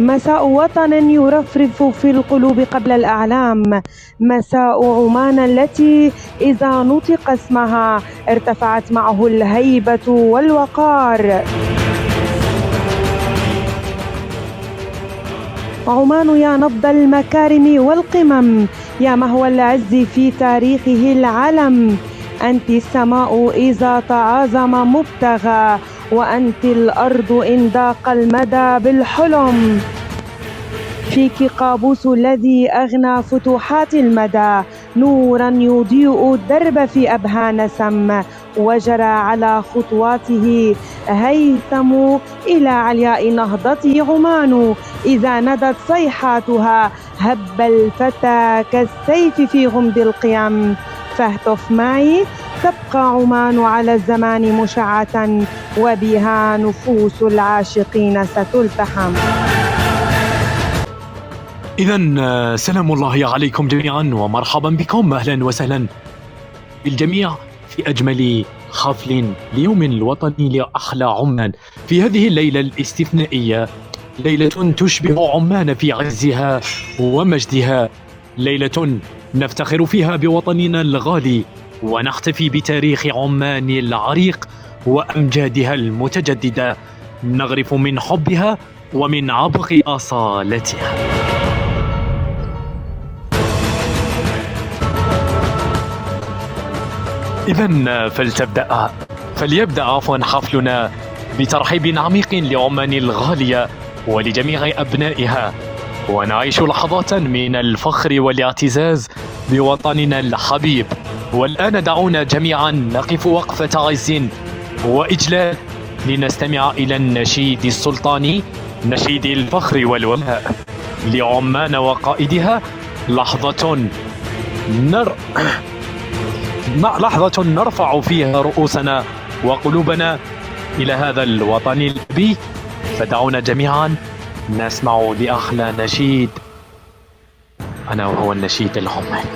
مساء وطن يرفرف في القلوب قبل الأعلام، مساء عمان التي إذا نطق اسمها ارتفعت معه الهيبة والوقار. عمان يا نبض المكارم والقمم، يا مهوى العز في تاريخه العلم، أنت السماء إذا تعاظم مبتغى، وأنت الأرض إن ضاق المدى بالحلم. فيك قابوس الذي أغنى فتوحات المدى، نورا يضيء الدرب في أبهى نسم، وجرى على خطواته هيثم إلى علياء نهضته عمان، إذا ندت صيحاتها هب الفتى كالسيف في غمد القيم. فاهتف معي تبقى عمان على الزمان مشعة، وبها نفوس العاشقين ستلتحم. إذا سلام الله عليكم جميعا ومرحبا بكم، أهلا وسهلا بالجميع في أجمل حفل ليوم الوطني لأحلى عمان في هذه الليلة الاستثنائية، ليلة تشبه عمان في عزها ومجدها، ليلة نفتخر فيها بوطننا الغالي ونحتفي بتاريخ عمان العريق وأمجادها المتجددة، نغرف من حبها ومن عبق أصالتها. إذن فليبدأ حفلنا بترحيب عميق لعمان الغالية ولجميع أبنائها، ونعيش لحظات من الفخر والاعتزاز بوطننا الحبيب. والآن دعونا جميعا نقف وقفة عز وإجلال لنستمع إلى النشيد السلطاني، نشيد الفخر والولاء لعمان وقائدها. لحظة نرفع فيها رؤوسنا وقلوبنا إلى هذا الوطن الأبي، فدعونا جميعا نسمع لأحلى نشيد، أنا وهو النشيد العماني.